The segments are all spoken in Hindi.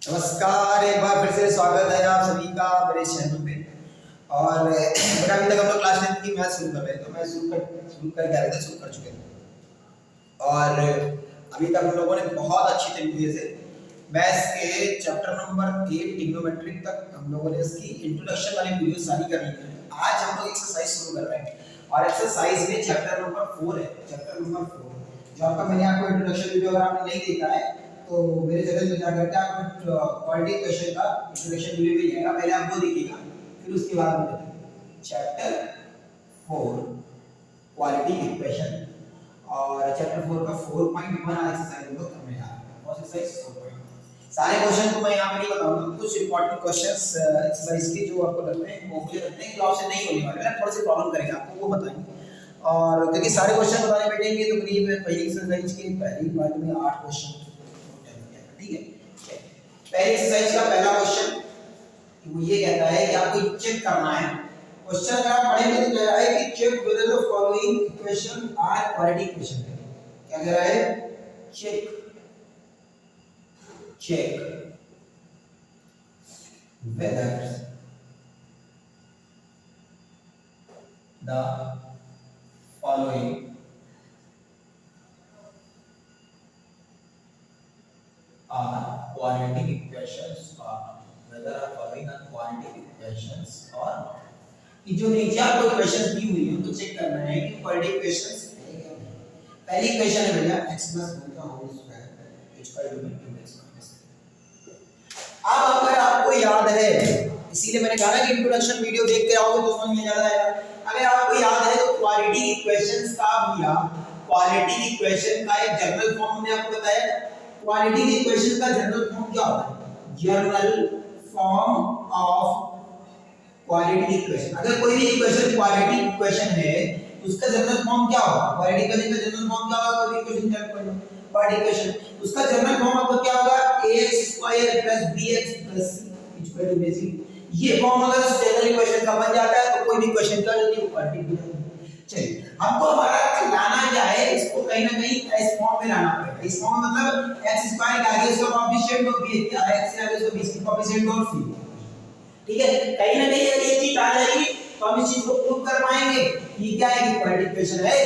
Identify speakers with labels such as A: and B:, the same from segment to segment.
A: नमस्कार, एक बार फिर से स्वागत है आप सभी का मेरे चैनल पे। और बट अभी तक हम लोग क्लास 10 की मैथ शुरू कर रहे हैं, तो मैं शुरू कर चुके हैं। और अभी तक हम लोगों ने बहुत अच्छी तरीके से मैथ्स के चैप्टर नंबर 8 ट्रिग्नोमेट्री तक हम लोगों ने इसकी इंट्रोडक्शन वाली वीडियो सारी कर ली है। आज हम लोग एक्सरसाइज शुरू कर रहे हैं और एक्सरसाइज में चैप्टर नंबर 4 है। चैप्टर नंबर 4 जो आपका मैंने आपको इंट्रोडक्शन वीडियो अगर आपने नहीं देखा है तो मेरे चैनल पे जाकर के आपको क्वाड्रेटिक क्वेश्चन का इंट्रोडक्शन वीडियो मिल जाएगा। पहले आप वो देखिएगा, फिर उसके बाद में देखिएगा चैप्टर 4 क्वाड्रेटिक इक्वेशन। और चैप्टर 4 का 4.1 एक्सरसाइज हम लोग करने जा रहे हैं। और एक्सरसाइज 4.1 सारे क्वेश्चन को मैं यहां पे नहीं बताऊंगा, कुछ इंपॉर्टेंट क्वेश्चंस एक्सरसाइज के जो आपको लगते हैं वो मुझे लगते हैं कि आपसे नहीं होने वाले, थोड़े से प्रॉब्लम करेंगे आपको, वो बताएंगे। और क्योंकि सारे क्वेश्चन बताने बैठेंगे तो करीब पहली एक्सरसाइज के पहली पार्ट में 8 क्वेश्चन, ठीक है। पहली एक्सरसाइज का पहला क्वेश्चन वो ये कहता है कि आपको चेक करना है। क्वेश्चन अगर आप पढ़ेंगे तो कह रहा है कि check whether the following equation are quadratic equation. क्या कह रहा है? Check whether the following are quadratic equations or whether are following are quadratic equations or not। कि जो नीचे आपको इक्वेशंस दी हुई है उनको चेक करना है कि क्वाड्रेटिक इक्वेशंस है क्या नहीं। पहली इक्वेशन है भैया x + 1 का होल स्क्वायर h/2 × x - अब अगर आपको याद है, इसीलिए मैंने कहा कि इंट्रोडक्शन वीडियो देख के आओगे तो समझ में ज्यादा आएगा। अगर आपको याद है तो क्वाड्रेटिक इक्वेशंस का भैया क्वाड्रेटिक इक्वेशन का एक जनरल फॉर्म मैंने आपको बताया। क्वाड्रेटिक इक्वेशन का जनरल फॉर्म क्या होता है? General form of quadratic equation. अगर कोई भी इक्वेशन क्वाड्रेटिक इक्वेशन है तो उसका जनरल फॉर्म क्या होगा? क्वाड्रेटिक इक्वेशन का जनरल फॉर्म क्या होगा? कोई इक्वेशन चेक कर लो, क्वाड्रेटिक इक्वेशन उसका जनरल फॉर्म आपको क्या होगा? ax² + bx + c = bc। ये फॉर्म अगर जनरल इक्वेशन का बन जाता है तो कोई भी इक्वेशन का जो क्वाड्रेटिक बन जाता है। चलिए हमको हमारा लाना क्या है, इसको कहीं ना कहीं इस फॉर्म में लाना पड़ेगा। इस फॉर्म में मतलब x² के आगे उसका कोएफिशिएंट और b क्या है, x के आगे उसका b का कोएफिशिएंट और c, ठीक है। कहीं ना कहीं अगर ये चीज आ जाएगी तो हम इस चीज को प्रूव कर पाएंगे ये क्या है कि क्वाड्रेटिक इक्वेशन है।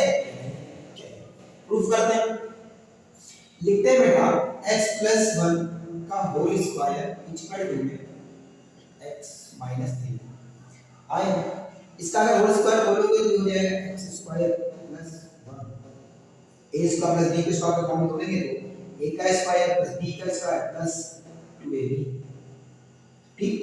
A: प्रूफ करते हैं, लिखते हैं बेटा x + 1 का होल स्क्वायर = x - 3 आए। इसका अगर होल स्क्वायर बोलोगे तो हो जाएगा x² + 1 a² + b² का फॉर्म तोड़ेंगे तो a का स्क्वायर + b का स्क्वायर + 2ab, ठीक।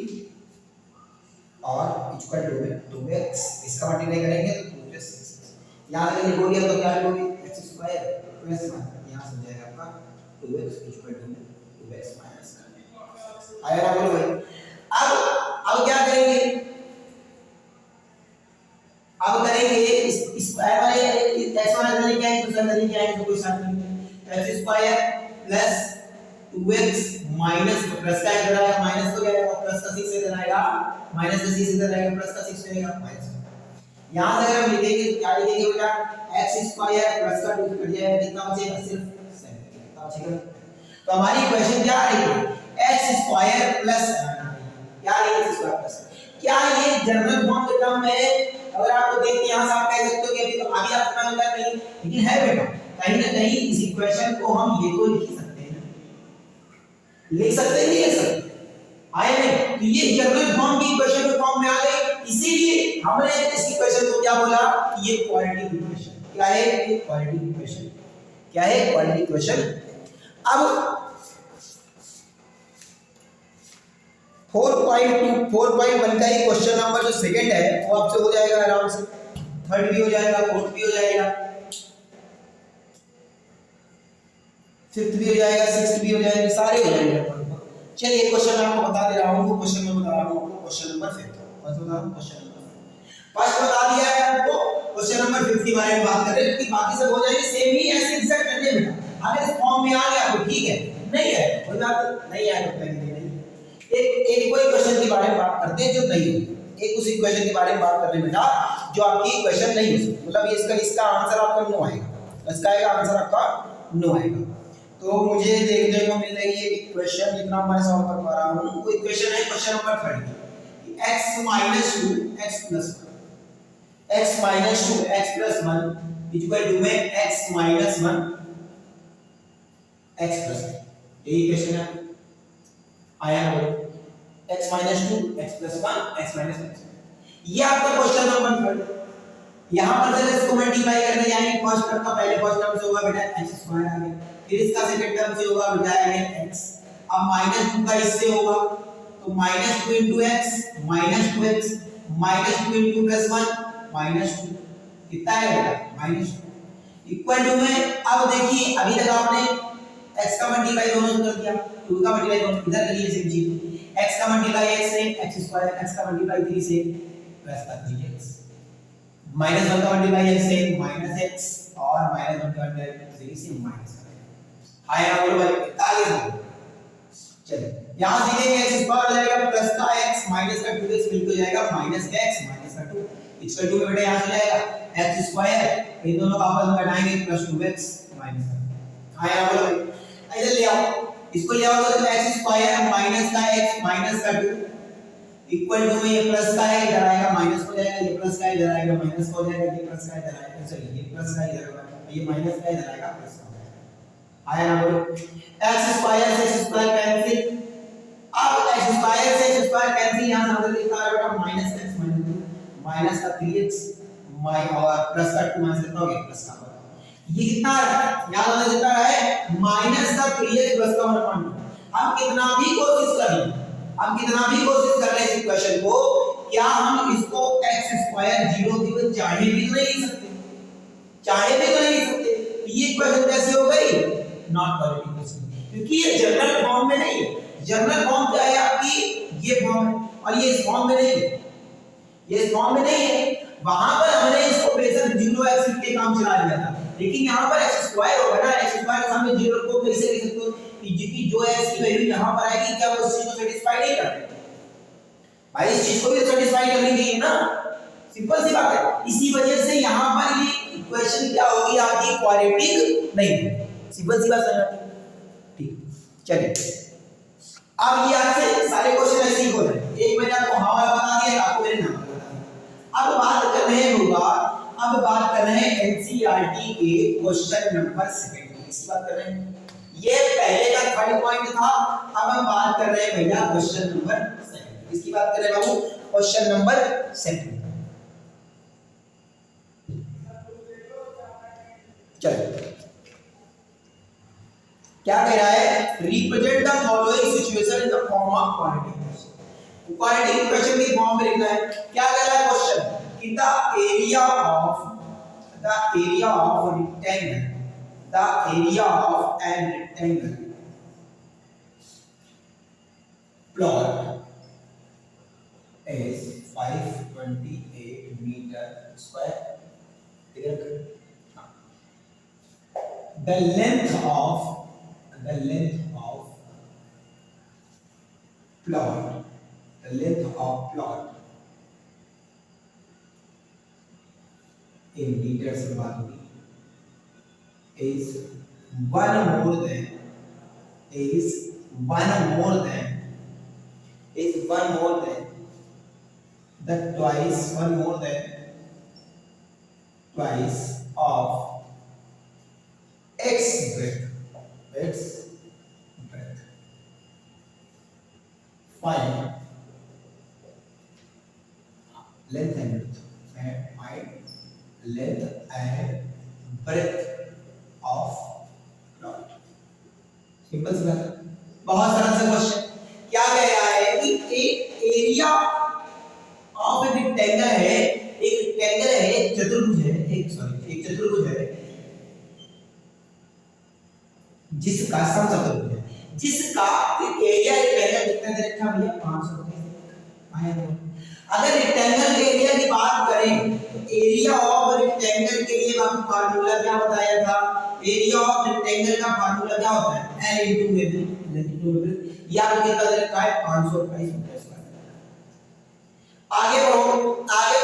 A: और = में 2x इसका मल्टीप्लाई करेंगे तो 2 + 6। यहां अगर लिखोगे तो क्या लिखोगे? x² + 1 यहां से जाएगा आपका 2x = 2x - आया ना बोलो भाई। अब क्या करेंगे? अब करेंगे इस वाले x वाले तरीके क्या है, दूसरा तरीका है तो कोई साथ नहीं। x² + 2x माइनस प्लस का इधर आएगा, माइनस तो क्या आएगा? प्लस का 6 इधर आएगा, माइनस का 6 इधर आएगा, प्लस का 6 रहेगा माइनस। यहां से अगर हम लिखेंगे तो क्या लिखेंगे बेटा? x² प्लस का 2 कट जाएगा, कितना बचेगा? सिर्फ 7 कितना बचेगा? तो हमारी इक्वेशन क्या आ रही है? x² प्लस क्या है? x² प्लस क्या ये जनरल फॉर्म के टर्म में अगर आपको देख के यहां से आप कह सकते हो कि अभी तो आगे आपका मिला नहीं, लेकिन है बेटा कहीं ना कहीं इस इक्वेशन को हम ये तो लिख सकते हैं, लिख सकते हैं, नहीं लिख सकते आए नहीं। तो ये जनरल फॉर्म की इक्वेशन के फॉर्म में आ गई, इसीलिए हमने इस इक्वेशन को क्या बोला कि ये क्वाड्रेटिक इक्वेशन। क्या है ये? Quadratic equation. क्या है? Quadratic equation. अब 4.1 का ही क्वेश्चन नंबर जो सेकंड है वो आपसे हो जाएगा आराम से, थर्ड भी हो जाएगा, फोर्थ भी हो जाएगा, फिफ्थ भी हो जाएगा, सिक्स्थ भी हो जाएगा, सारे हो जाएंगे। चलिए क्वेश्चन मैं आपको बता दे रहा हूं, वो क्वेश्चन मैं बता रहा हूं आपको, क्वेश्चन नंबर 5 फर्स्ट बता रहा हूं। क्वेश्चन नंबर फर्स्ट बता दिया है आपको, क्वेश्चन नंबर 5 के बारे में बात कर रहे हैं कि बाकी सब हो जाएंगे सेम ही, ऐसे एग्जैक्ट करने बेटा। अगर इस फॉर्म में आ गया तो ठीक है, नहीं है कोई बात नहीं है तो नहीं। एक कोई क्वेश्चन के बारे में बात करते हैं जो नहीं है, एक उस इक्वेशन के बारे में बात करते हैं बेटा जो आपकी इक्वेशन नहीं हो सकती, मतलब इसका आंसर आपका नो आएगा, इसका आंसर आपका नो आएगा। तो तो मुझे देखने को मिल रही है कि क्वेश्चन जितना मैं सॉल्व कर पा रहा हूँ वो इक्वेशन है question number 30 x minus 2 x plus 1 x minus 2 x plus 1 equal to में x minus 1 x plus 1 यही क्वेश्चन है आया हो x minus 2 x plus 1 x minus 1 ये आपका क्वेश्चन नंबर 30 यहाँ पर जब इसको मल्टीप्लाई करने जाएंगे फर्स्ट टर्म का पहले फर्स्ट टर्म से होगा बेटा x स्क्वायर आ गया फिर इसका सेकंड टर्म से होगा बेटा आएगा x अब -2 का इससे होगा तो -2 * x -2x -2 * +1 -2 कितना है बेटा -2 इक्वल टू में अब देखिए अभी तक आपने x का मल्टीप्लाई दोनों से कर दिया 2 का मल्टीप्लाई दोनों इधर करिए सेम चीज x का मल्टीप्लाई x से x स्क्वायर x का मल्टीप्लाई 3 से प्लस का 3x -1 का मल्टीप्लाई x से -x और -1 का मल्टीप्लाई 3 से माइनस आया बोलो भाई 41 चलिए यहां सीधे x स्क्वायर हो जाएगा प्लस का x माइनस का 2x मिल तो जाएगा माइनस का x माइनस का 2 इक्वल टू में बेटा यहां से जाएगा x स्क्वायर इन दोनों को आपस में घटाएंगे प्लस 2x माइनस का आया बोलो भाई इधर ले आओ इसको ले आओ तो x स्क्वायर माइनस का x माइनस का 2 इक्वल टू में ये प्लस का है इधर आएगा माइनस हो जाएगा ये प्लस का इधर आएगा माइनस हो जाएगा ये प्लस का इधर आएगा चलिए ये प्लस का इधर आएगा ये माइनस का इधर आएगा प्लस का आया ना बोलो x स्क्वायर से x स्क्वायर कैंसिल अब x स्क्वायर से x स्क्वायर कैंसिल यहां से लिखा है बेटा माइनस का x माइनस का 3x और प्लस का 2 माइनस कितना हो गया प्लस का ये कितना है यहां हमें कितना है माइनस का 3x प्लस का 1.2 हम कितना भी कोशिश कर लें हम कितना भी कोशिश कर ले इस इक्वेशन को क्या हम इसको x स्क्वायर 0 की चाहे भी तो नहीं लिख सकते चाहे भी तो नहीं लिख सकते ये इक्वेशन कैसे हो गई नॉट क्वाड्रेटिक इक्वेशन क्योंकि ये जनरल फॉर्म में नहीं है जनरल फॉर्म क्या है आपकी ये फॉर्म है और ये इस फॉर्म में नहीं है ये इस फॉर्म में नहीं है वहां पर हमने इसको बेशक 0x के काम चला दिया था लेकिन यहां पर x स्क्वायर होगा ना x स्क्वायर के सामने 0 को कैसे लिख सकते हो कि जो x की वैल्यू यहां पर आएगी क्या वो इस चीज को सेटिस्फाई नहीं करते भाई इस चीज को भी सेटिस्फाई करनी चाहिए ना सिंपल सी बात है इसी वजह से यहां पर ये इक्वेशन क्या होगी आपकी क्वाड्रेटिक नहीं सिंपल सी बात समझ ठीक चलिए अब ये आपसे सारे क्वेश्चन ऐसे ही हो रहे हैं एक मैंने आपको हवा बता दिया आपको मेरे नाम बता दिया अब बात कर रहे हैं होगा अब बात कर रहे हैं एनसीईआरटी के क्वेश्चन नंबर 7 की इसी बात कर रहे हैं ये पहले का थर्ड पॉइंट था अब हम बात कर रहे हैं भैया क्वेश्चन नंबर 7 इसकी बात कर रहे हैं बाबू क्वेश्चन नंबर 7 चलिए क्या कह रहा है represent the following situation in the form of quadratic equation की फॉर्म में लिखना है क्या कह रहा है क्वेश्चन कि the area of rectangle the area of an rectangle plot is 528 meter square the length of plot in meters में बात होगी is one more than the twice of x breadth find length and breadth of plot simple सी बात बहुत सरल सा क्वेश्चन क्या कह रहा है कि एक एरिया ऑफ ए रेक्टेंगल है एक चतुर्भुज है एक चतुर्भुज है जिसका समचतुर्भुज है जिसका एरिया रेक्टेंगल कितना दे रखा भैया 500 आया अगर रेक्टेंगल के एरिया की बात करें तो एरिया ऑफ रेक्टेंगल के लिए आपको फार्मूला क्या बताया था एरिया ऑफ रेक्टेंगल का फार्मूला क्या होता है L into लेंथ या कितना दे रखा है 528 मीटर स्क्वायर आगे बढ़ो आगे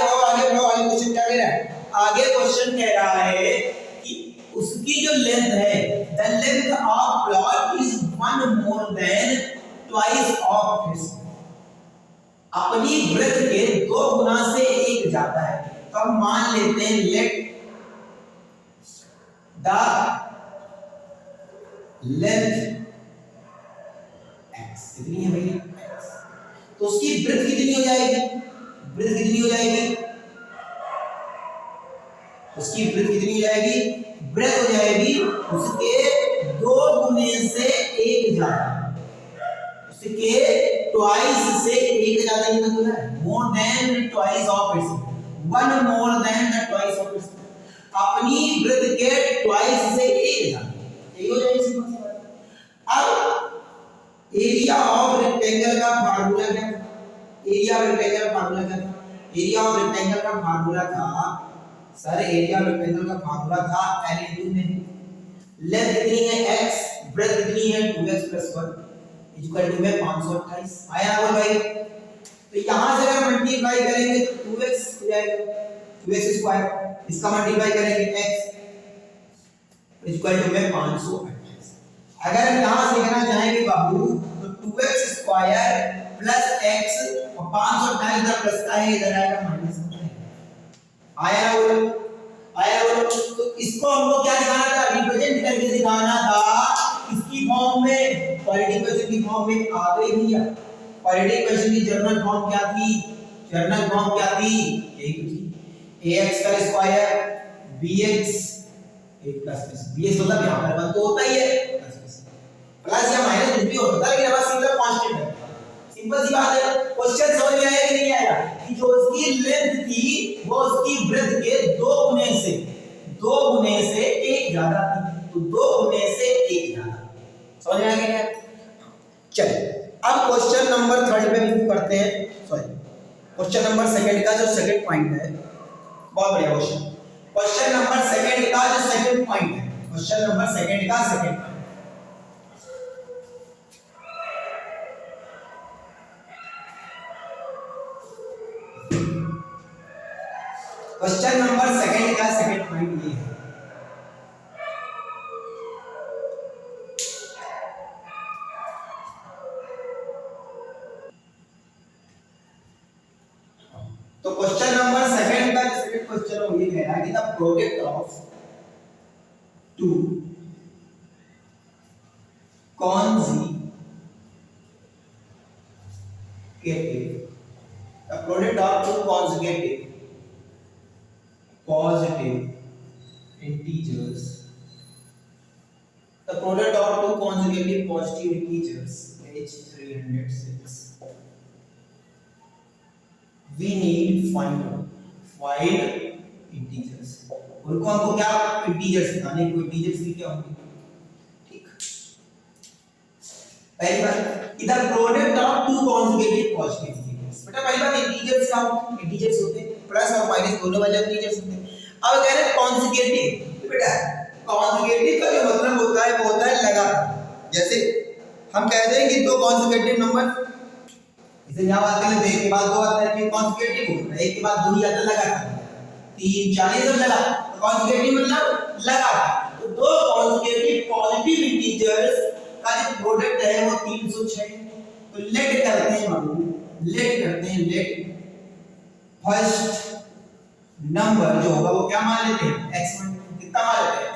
A: क्वेश्चन क्या कह रहा है आगे क्वेश्चन कह रहा है कि उसकी जो लेंथ है द लेंथ ऑफ अपनी वृत्त के 2 गुना से 1 ज्यादा है, तो हम मान लेते हैं लेट द लेंथ x कितनी है भाई x, तो उसकी वृत्त कितनी हो जाएगी, वृत्त कितनी हो जाएगी, उसकी वृत्त कितनी हो जाएगी, वृत्त हो जाएगी उसके 2 गुने से 1 ज्यादा, उसके ट्वाइस से 1 ज्यादा, ये मतलब है more than twice of its, one more than the twice of its, अपनी वृत्त के ट्वाइस से 1 ज्यादा, यही हो जाएगी सिंपल सी बात। अब एरिया ऑफ रेक्टेंगल का फार्मूला क्या था, एरिया ऑफ रेक्टेंगल का फार्मूला क्या था, एरिया ऑफ रेक्टेंगल का फार्मूला था सर, एरिया ऑफ रेक्टेंगल का फार्मूला था L इनटू में लेंथ कितनी है x, ब्रेथ कितनी है 2x + 1 इक्वल टू में 528 आया बोल भाई। तो यहां से अगर मल्टीप्लाई करेंगे तो 2x हो जाएगा, 2x स्क्वायर, इसका मल्टीप्लाई करेंगे x इक्वल टू में 528। अगर हम यहां से लिखना चाहेंगे बाबू तो 2x स्क्वायर प्लस x और 528 इधर प्लस का है, इधर आएगा माइनस का है, आया बोलो, आया बोलो। तो इसको हमको क्या दिखाना था, रिप्रेजेंट करके दिखाना था इसकी फॉर्म में, क्वाड्रेटिक इक्वेशन की फॉर्म में आ गई भैया। क्वाड्रेटिक इक्वेशन की जर्नल फॉर्म क्या थी, जर्नल फॉर्म क्या थी, यही तो थी ax का स्क्वायर bx प्लस bx मतलब यहां पर 1 तो होता ही है, प्लस या माइनस कुछ भी हो सकता है, लेकिन हमारा सिंगल कांस्टेंट है, सिंपल सी बात है। क्वेश्चन समझ में आया कि नहीं आया, कि जो उसकी लेंथ थी वो उसकी ब्रेथ के 2 गुने से 1 ज्यादा थी, तो 2 गुने से 1 ज्यादा, समझ में आ गया क्या। चलिए अब क्वेश्चन नंबर 3 पे मूव करते हैं, सॉरी क्वेश्चन नंबर 2 का जो सेकंड पॉइंट है, बहुत बढ़िया क्वेश्चन, क्वेश्चन नंबर 2 का जो सेकंड पॉइंट है, क्वेश्चन नंबर 2 का सेकंड पॉइंट, क्वेश्चन नंबर 2 का सेकंड पॉइंट ये है, तो क्वेश्चन नंबर 2 का सेकंड क्वेश्चन वो ये कह रहा है कि the product of two consecutive, the product of two consecutive positive integers, the product of two consecutive positive integers is 306. We need find integers, उनको हमको क्या इंटीजर्स बताने, को इंटीजर्स की क्या होंगे, ठीक। पहली बात इधर product of two conjugative positive integers, बेटा पहली बात इंटीजर्स क्या होते हैं, इंटीजर्स होते हैं प्लस और माइनस दोनों वाले इंटीजर्स होते हैं। अब कह रहे हैं कॉन्जुगेटिव, तो बेटा कॉन्जुगेटिव का जो मतलब होता है वो होता है लगातार, जैसे हम कहते हैं कि दो कॉन्जुगेटिव नंबर, इसे यहां बात करें तो एक के बाद दो आता है, फिर कॉन्जुगेटिव होता है, एक के बाद दो ही आता है लगातार, 3 4 सब लगा, तो कॉन्जुगेटिव मतलब लगातार। तो दो कॉन्जुगेटिव पॉजिटिव इंटीजर्स का जो प्रोडक्ट है वो 306। तो लेट करते हैं बाबू, लेट करते हैं, लेट फर्स्ट नंबर जो होगा वो क्या मान लेते हैं x1, कितना मान लेते हैं।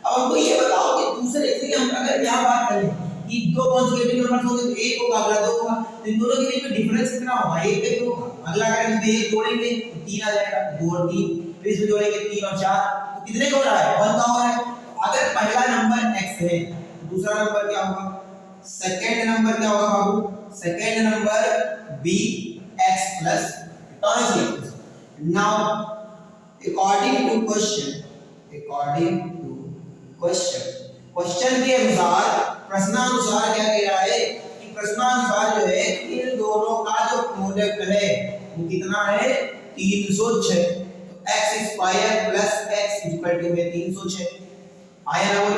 A: अब हमको ये बताओ कि दूसरे से हम अगर यहां बात करें कि दो कॉन्जुगेटिव नंबर्स होंगे तो एक होगा अगला दो होगा, तो इन दोनों के बीच में डिफरेंस कितना होगा, एक एक होगा, अगला अगर इसमें एक जोड़ेंगे तो 3 आ जाएगा, 2 और 3, फिर इसमें जोड़ेंगे 3 और 4, तो कितने का हो रहा है 1 का हो रहा है। अगर पहला नंबर x है दूसरा नंबर क्या होगा, सेकंड नंबर क्या होगा बाबू, second number b x plus now according to question, according to question, question के अनुसार, प्रश्नानुसार क्या कह रहा है कि प्रश्नानुसार जो है इन दोनों का जो प्रोडक्ट है वो कितना है 306, तो x² plus x equal to में 306 आया ना। बोल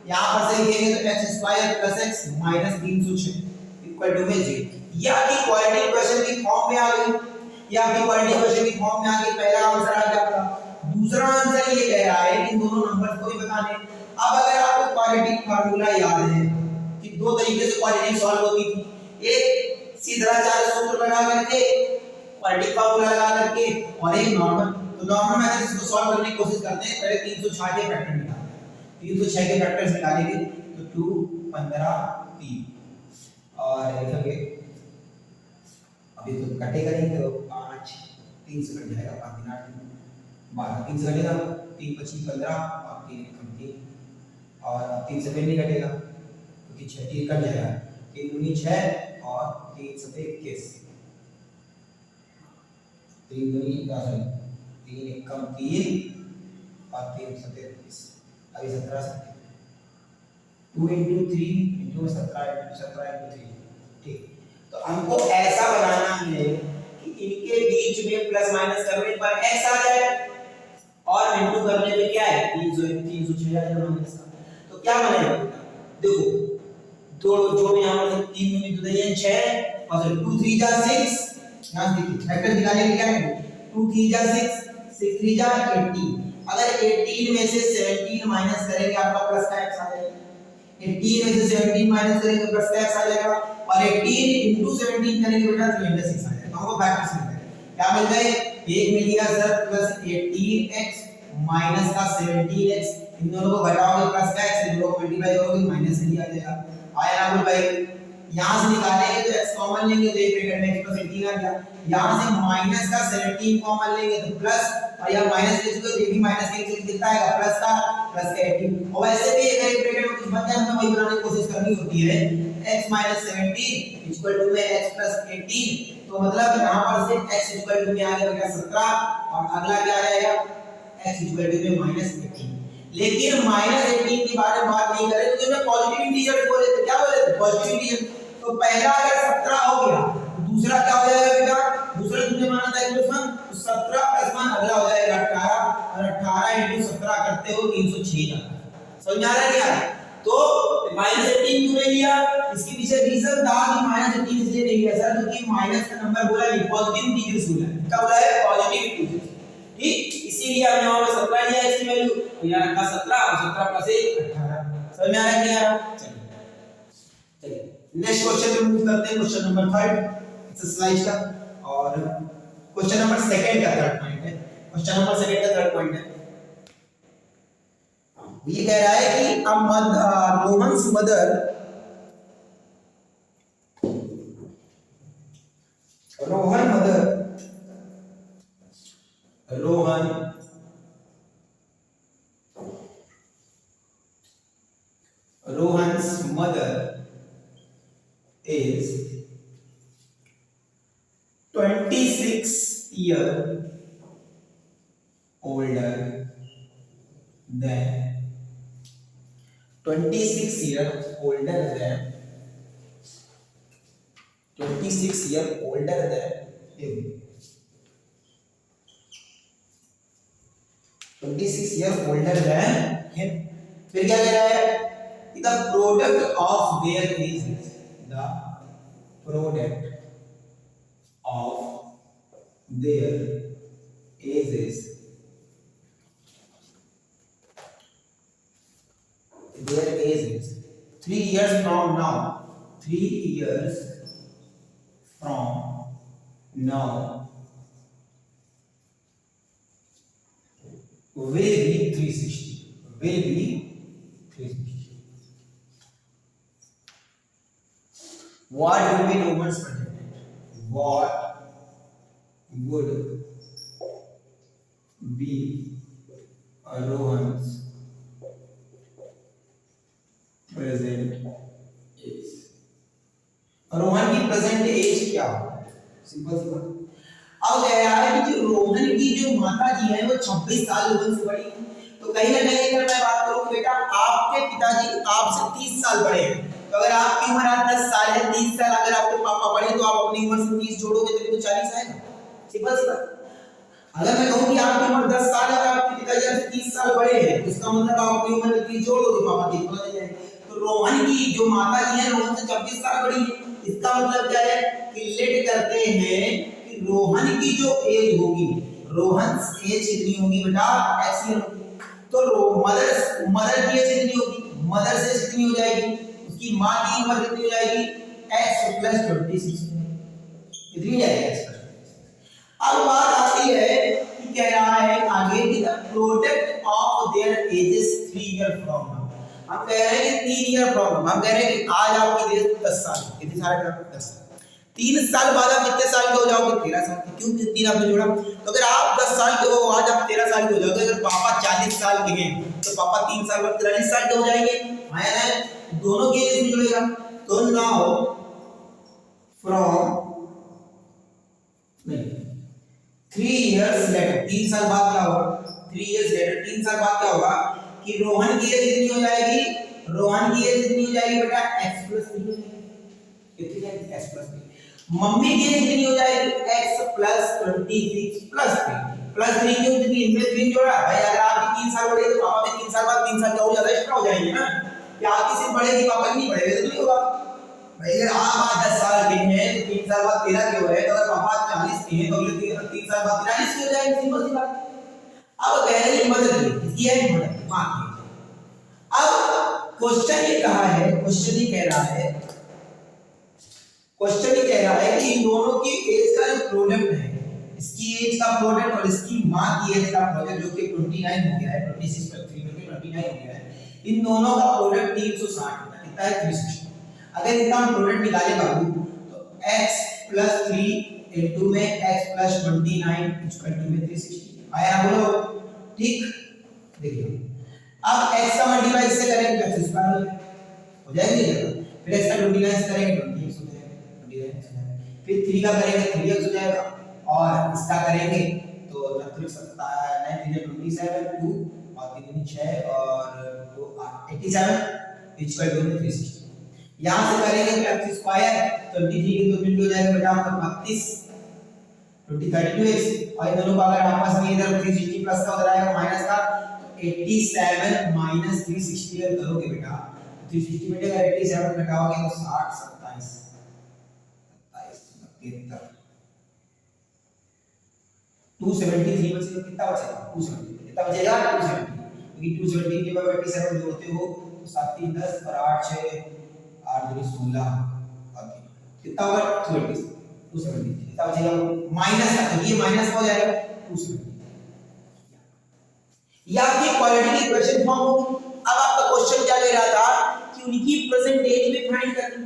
A: यहां पर से लिखेंगे तो x² plus x minus 306 equal to में 0। ये आपकी क्वाड्रेटिक इक्वेशन की फॉर्म में आ गई, ये आपकी क्वाड्रेटिक इक्वेशन की फॉर्म में आ गई, पहला आंसर आ गया आपका। दूसरा आंसर ये कह रहा है कि इन दोनों नंबर्स को ही बताने। अब अगर आपको क्वाड्रेटिक फार्मूला याद है कि दो तरीके से क्वाड्रेटिक सॉल्व होती थी, एक इसी तरह चार सूत्र लगा करके क्वाड्रेटिक फार्मूला लगा करके और एक नॉर्मल, तो नॉर्मल मेथड से इसको सॉल्व करने की कोशिश करते हैं। पहले 306 के फैक्टर निकालते हैं, 306 के फैक्टर्स निकालेंगे तो 2 15 3 और लिखेंगे अभी तो कटेगा नहीं तो 5 3 से कट जाएगा, 5 3 8 12 3 से कटेगा 3 25 15 और 3 कम 3 और 3 से फिर नहीं कटेगा क्योंकि 6 3 कट जाएगा, 3 दूनी 6 और 3 सते 21 3 दूनी 10 3 एक कम 3 और 3 सते 21 अभी 17 से 2 into 3 into 17 into 17 into 3 ठीक। तो हमको ऐसा बनाना है कि इनके बीच में प्लस माइनस करने पर x आ जाए और इनटू करने पे क्या है 306 आ जाएगा माइनस का। तो क्या बनेगा देखो दो जो यहां पर 3 में तो ये 6 और 2 3 जा 6 यहां देखिए फैक्टर निकालने के क्या है 2 3 जा 6 6 3 जा 18 अगर 18 में से 17 माइनस करेंगे आपका प्लस का x आ जाएगा 18 में से 17 माइनस करेंगे प्लस का x आ जाएगा और 18 into 17 करेंगे बेटा 306 आ जाएगा। हमको फैक्टर्स मिल गए, क्या मिल गए एक मिल गया सर प्लस 18x माइनस का 17x, इन दोनों को घटाओगे प्लस का x, इन दोनों को मल्टीप्लाई करोगे माइनस से आ जाएगा। आया ना बोल भाई, यहां से निकालेंगे तो x कॉमन लेंगे तो एक ब्रैकेट में x प्लस 18 आ गया, यहां से माइनस का 17 कॉमन लेंगे तो प्लस और यहां माइनस ले चुके तो ये भी माइनस के नीचे दिखता है प्लस का 18 और वैसे भी अगर एक ब्रैकेट में कुछ बच जाए हमें वही बनाने की कोशिश करनी होती है x 17 इक्वल टू में x प्लस 18, तो मतलब यहां पर से x इक्वल टू में आ गया बेटा 17 और अगला क्या आ जाएगा x इक्वल टू में माइनस 18। लेकिन माइनस 18 के बारे में बात नहीं करें तो मैं पॉजिटिव इंटीजर बोले थे, क्या बोले थे पॉजिटिव इंटीजर, तो पहला अगर 17 हो गया तो दूसरा क्या हो जाएगा बेटा, दूसरा तुमने माना था प्लस 1 तो 17 प्लस 1 अगला हो जाएगा 18 और 18 into 17 करते हो 306 जाता है। समझ आ रहा है क्या? तो माइनस 18 क्यों नहीं लिया, इसके पीछे रीजन था कि माइनस 18 इसलिए नहीं लिया सर क्योंकि माइनस का नंबर बोला नहीं पॉजिटिव इंटीजर्स बोला है, क्या बोला है पॉजिटिव इंटीजर्स, ठीक इसीलिए हमने वहां पे 17 लिया इसकी वैल्यू, तो यहां रखा 17 और 17 प्लस 1 18। समझ में आ रहा है क्या? चलिए नेक्स्ट क्वेश्चन पे मूव करते हैं, क्वेश्चन नंबर 3 एक्सरसाइज का, और क्वेश्चन नंबर 2 का थर्ड पॉइंट है, क्वेश्चन नंबर 2 का थर्ड पॉइंट है। ये कह रहा है कि Rohan's mother Rohan's mother is 26 years older than 26 years older than 26 years older than him, 26 years older than him। फिर क्या कह रहा है, the product of their ages, the product of their ages, their ages 3 years from now, 3 years from now will be 360, will be 360। What would be Roman's predicament? What would be Rohan's present age? Rohan की प्रेजेंट एज क्या होगा? सिंपल सी बात। अब कह रहा है कि जो रोहन की जो माता जी है वो 26 साल रोहन से बड़ी है, तो कहीं ना कहीं अगर मैं बात करूं बेटा आपके पिताजी आपसे 30 साल बड़े हैं, तो अगर आपकी उम्र आज 10 साल है 30 साल अगर आपके पापा बड़े तो आप अपनी उम्र से 30 जोड़ोगे तो 40 आएगा। सिंपल सी बात। अगर मैं कहूं कि आपकी उम्र 10 साल है और आपके पिताजी आपसे 30 साल बड़े हैं तो इसका मतलब आप अपनी उम्र में 30 जोड़ दोगे पापा की पता चल जाएगा। तो रोहन की जो माता जी है रोहन से 26 साल बड़ी है, इसका मतलब क्या है कि लेट करते हैं कि रोहन की जो एज होगी, रोहन एज कितनी होगी बेटा x ईयर होगी, तो मदर की एज कितनी होगी, मदर से कितनी हो जाएगी, उसकी मां की उम्र कितनी हो जाएगी x + 26। इतनी जाएगी एक्सप्रेस। अब बात आती है कि कह रहा है आगे कि the product of their edges 3 year from now. हम कह रहे हैं कि 3 ईयर फ्रॉम, हम कह रहे हैं कि आज आपकी एज 10 साल, कितनी साल है? 10 साल। 3 साल बाद आप कितने साल के हो जाओगे? 13 साल के। क्यों 3 आपने जोड़ा? तो अगर आप 10 साल के हो, आज आप 13 साल के हो जाओगे। अगर पापा 40 साल के हैं तो पापा 3 साल बाद 43 साल के हो जाएंगे। आया ना, दोनों की एज जुड़ेगा। तो नाउ फ्रॉम नहीं 3 इयर्स लेटर, 3 साल बाद क्या होगा? 3 इयर्स लेटर 3 साल बाद क्या होगा कि रोहन की एज कितनी हो जाएगी? रोहन की एज कितनी हो जाएगी बेटा? x + 3 हो जाएगी। कितनी जाएगी? x + 3। मम्मी की एज कितनी हो जाएगी? x + 26 + 3 + 3 क्यों? क्योंकि इनमें 3 जोड़ा भाई। अगर आपकी 3 साल बढ़े तो पापा भी 3 साल बाद 3 साल का और ज्यादा एक्स्ट्रा हो जाएंगे ना। क्या आपकी सिर्फ बढ़ेगी, पापा की नहीं बढ़ेगी तो नहीं होगा भाई। अगर आप आज 10 साल के हैं तो 3 साल बाद 13 के हो रहे हैं, तो अगर पापा 40 के हैं तो अगले 3 साल बाद 43 के हो जाएंगे। सिंपल सी बात। अब कह रहे हैं मदद की है, मदद मां की। अब क्वेश्चन ये कहा है, क्वेश्चन ये कह रहा है, क्वेश्चन ये कह रहा है कि इन दोनों की एज का जो प्रोडक्ट है, इसकी एज का प्रोडक्ट और इसकी मां की एज का प्रोडक्ट जो कि 29 हो गया है, 26 + 3 मिलकर 29 हो गया है, इन दोनों का प्रोडक्ट 360 होता है। कितना है? 360। अगर इनका हम प्रोडक्ट निकाले बाबू तो x + 3 इनटू में x + 29 इक्वल टू 360 आया। बोलो ठीक। देखिए अब x का मल्टीप्लाई इससे करेंगे तो x स्क्वायर हो जाएगी जगह, फिर x का 29 से करेंगे 20x हो जाएगा, 29x हो जाएगा, फिर 3 का करेंगे 3x हो जाएगा, और इसका करेंगे तो 29 9 27 2 और 3 6 और 2 8 87 इक्वल टू 360। यहां से करेंगे तो x स्क्वायर 23 के 2 मिनट हो जाएगा बेटा आपका 32 20 32x, और इन दोनों का अगर आपस में इधर 360 प्लस का उधर आएगा माइनस का, 87 माइनस 360 अगर करोगे बेटा 360 में अगर 87 घटाओगे तो 60 27 73 273 में से कितना बचेगा? 270 कितना बचेगा? 270, क्योंकि 270 के बाद 87 जोड़ते हो तो 7 3 10 और 8 6 8 2 16 और कितना होगा? 270 कितना बचेगा? माइनस का, तो ये माइनस हो जाएगा 270। या आपकी क्वालिटी की क्वेश्चन फॉर्म होगी। अब आपका क्वेश्चन क्या ले रहा था कि उनकी प्रेजेंट एज में फाइंड करनी।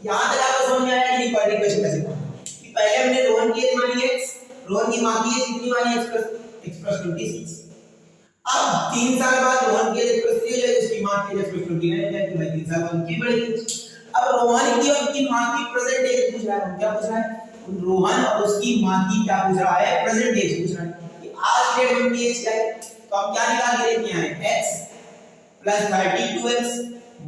A: यहां तक आपको समझ में आया कि क्वालिटी क्वेश्चन कैसे फॉर्म कि पहले हमने रोहन की एज मानी है, रोहन की मां की एज कितनी मानी है? x + 26। अब 3 साल बाद रोहन की एज x + 3 हो जाएगी, उसकी मां की एज x + 29 हो जाएगी, भाई 3 साल बाद उनकी बढ़ेगी। अब रोहन की और उनकी मां की प्रेजेंट एज पूछ रहा है। क्या पूछ रहा है? रोहन और उसकी मां की क्या पूछ रहा है? प्रेजेंट एज पूछ रहा है कि आज डेट में उनकी एज क्या है। तो हम क्या निकाल के लेके आए? x + 32x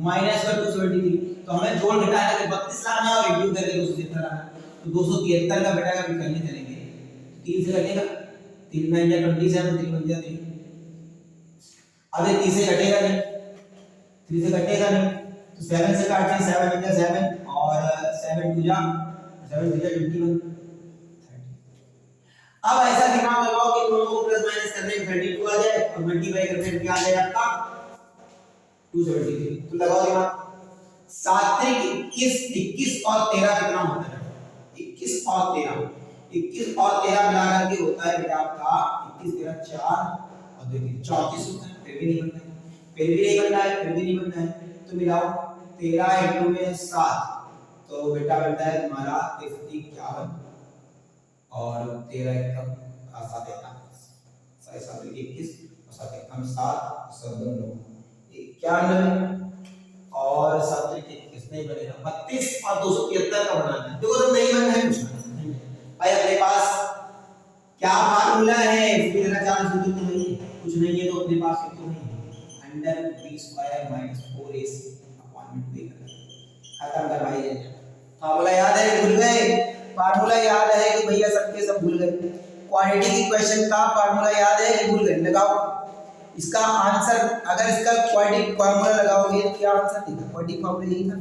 A: minus 273। तो हमें जोड़ घटाना है, 32 लाना है और इंटू करके 273 लाना है। तो 273 का बेटा का निकालने चलेंगे 3 से कटेगा, 3 9 या 27 3 1 3। अब ये 3 से कटेगा नहीं, 3 से कटेगा नहीं तो 7 से काटते हैं, 7 1 7 और 7 2 जा 7 3 जा 21 30। अब ऐसा दिमाग लगाओ कि दोनों को प्लस माइनस करने में 32 आ जाए और मल्टीप्लाई करने में क्या आ जाए आपका 273। तो लगाओ दिमाग। 7 21 और 13 कितना होता है? 21 और 13, 21 और 13 मिला करके होता है बेटा आपका 21 13 4 और 2 34 होता है। फिर भी नहीं बनता है, फिर भी नहीं बनता है, फिर भी नहीं बनता है। तो मिलाओ 13 इंटू में 7 तो बेटा बनता है तुम्हारा 51 और 13 एकम 7 एकम 7 21 और 7 एकम 7 7 2 91 और 7 21 नहीं बनेगा 32 और 273 का बनाना है। देखो तो नहीं बनना है भाई। अपने पास क्या फार्मूला है? इसकी तरह चांस तो नहीं है, कुछ नहीं है तो अपने पास एक तो नहीं है, under b square minus 4ac upon में 2 खत्म कर भाई। फार्मूला याद है? भूल गए? फार्मूला याद है कि भैया सबके सब भूल गए? क्वांटिटी की क्वेश्चन का फार्मूला याद है कि भूल गए? लगाओ इसका आंसर। अगर इसका क्वांटिटी फार्मूला लगाओगे तो क्या आंसर देगा? क्वांटिटी फार्मूला यही था,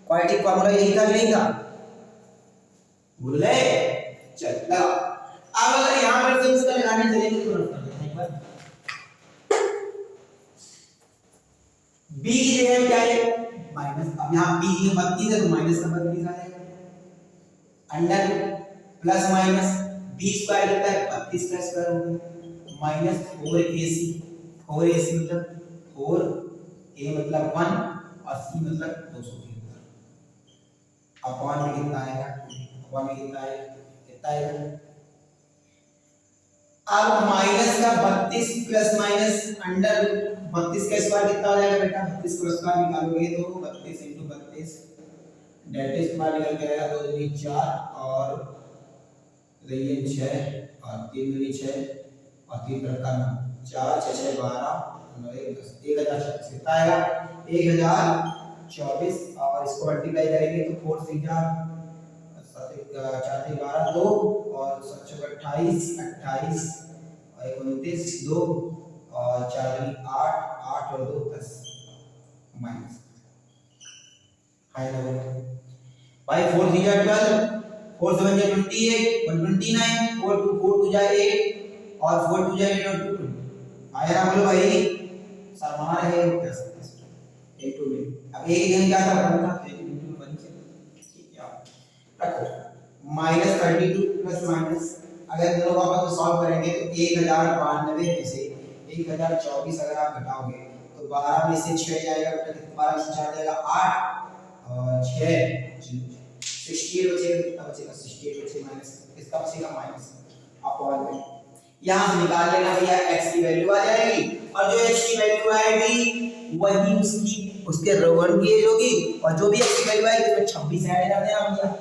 A: क्वांटिटी फार्मूला यही था नहीं था? भूल गए? चल लगाओ। अब अगर यहां पर से इसका लगाने चलेंगे तो रख देते हैं एक बार। b की जगह क्या है? माइनस। अब यहां b की 32 है तो माइनस का 32 आ जाएगा। Under plus minus b square कितना है 32 का स्क्वायर होगा माइनस 4ac 4ac मतलब 4 a मतलब 1 और c मतलब 273 अपॉन में कितना आएगा अपॉन में कितना आएगा अब माइनस का 32 प्लस माइनस अंडर 32 का स्क्वायर कितना हो जाएगा बेटा 32 का स्क्वायर निकालोगे तो 32 * 32 डेट इज स्क्वायर निकल के आएगा 2 दूनी 4 और ये 6 और 3 दूनी 6 और 3 का 4 6 6 12 9 1 10 1024 कितना आएगा 1024 और इसको मल्टीप्लाई करेंगे तो 4 3 4 3 12 2 और 7 28 28 और 29 2 और 4 दूनी 8 8 और 2 10 माइनस फाइनल भाई 4 3 12 4 7 28 129 4 2 4 2 8 और 4 2 8 और 2 आया बोलो भाई सर हमारा है क्या सकते हैं 8 2 अब एक गेम क्या था बनता 8 2 बन से ठीक है रखो माइनस 32 प्लस माइनस अगर दोनों को आपस में सॉल्व करेंगे तो 1092 में से 1024 अगर आप घटाओगे तो 12 में से 6 जाएगा बेटा कितना 12 से 4 जाएगा 8 और 6 68 बचेगा कितना बचेगा 68 बचेगा माइनस इसका बचेगा माइनस अपॉन में यहां से निकाल लेना भैया x की वैल्यू आ जाएगी और जो x की वैल्यू आएगी वही उसके रोवन की एज होगी और जो भी x की वैल्यू आएगी उसमें 26 ऐड कर देना भैया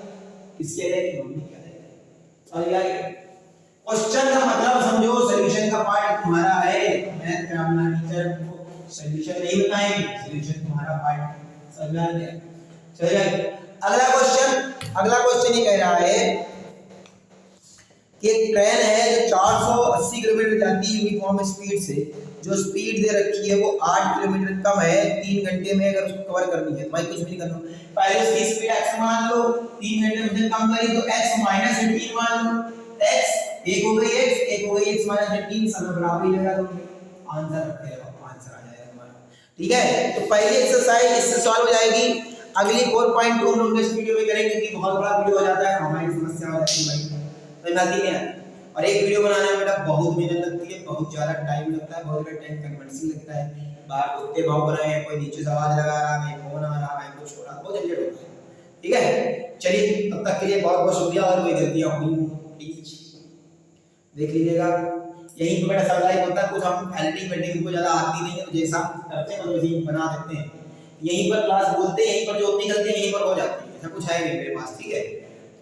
A: किसके आएगी नॉर्मल क्या आएगा समझ आएगा क्वेश्चन का मतलब समझो सॉल्यूशन का पार्ट तुम्हारा है मैथ ग्रामर टीचर को सॉल्यूशन नहीं बताएंगे सॉल्यूशन तुम्हारा पार्ट समझ आ गया चलिए अगला क्वेश्चन ये कह रहा है कि एक ट्रेन है जो 480 किलोमीटर जाती है यूनिफॉर्म स्पीड से जो स्पीड दे रखी है वो 8 किलोमीटर कम है 3 घंटे में अगर उसको कवर करनी है तो भाई कुछ भी नहीं करना पहले उसकी स्पीड x मान लो 3 घंटे में कम करी तो x - 18 मान लो x एक हो गई x - 18 सब बराबर ही लगा दोगे आंसर रखते रहो आंसर आ जाएगा तुम्हारा ठीक है तो पहली एक्सरसाइज इससे सॉल्व हो जाएगी अगली 4.2 हम लोग इस वीडियो में करेंगे क्योंकि बहुत बड़ा वीडियो हो जाता है हमारी समस्या हो जाती है भाई समझाती है और एक वीडियो बनाने में बेटा बहुत मेहनत लगती है बहुत ज्यादा टाइम लगता है बहुत ज्यादा टाइम कन्वर्सिंग लगता है बाहर कुत्ते भौंक रहे हैं कोई नीचे से आवाज लगा रहा है फोन आ रहा है कुछ हो रहा है बहुत झंझट होता है ठीक है चलिए तब तक के लिए बहुत बहुत शुक्रिया और कोई गलतियां हुई प्लीज देख लीजिएगा यहीं पे बेटा सब्सक्राइब होता है कुछ हम एडिटिंग वेडिटिंग को ज्यादा आती नहीं है तो जैसा करते हैं वैसे ही बना देते हैं यहीं पर क्लास बोलते हैं यहीं पर जो होती गलती यहीं पर हो जाती है ऐसा कुछ है नहीं मेरे पास ठीक है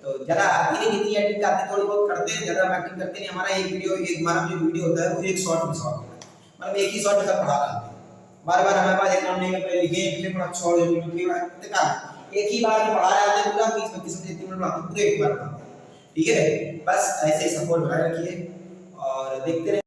A: तो ज्यादा आती नहीं जितनी एडिटिंग आती थोड़ी बहुत करते हैं ज्यादा एक्टिंग करते नहीं हमारा एक वीडियो एक हमारा जो वीडियो होता है वो एक शॉट में सॉल्व होता है मतलब एक ही शॉट में सब पढ़ा रहा है बार-बार हमारे पास एग्जाम नहीं कर लिखे एक मिनट पढ़ा छोड़ दो फिर देखा एक ही बार में पढ़ा रहे हैं पूरा 20-25 मिनट 30 मिनट पढ़ाते पूरे एक बार ठीक है बस ऐसे सपोर्ट बनाए रखिए और देखते रहिए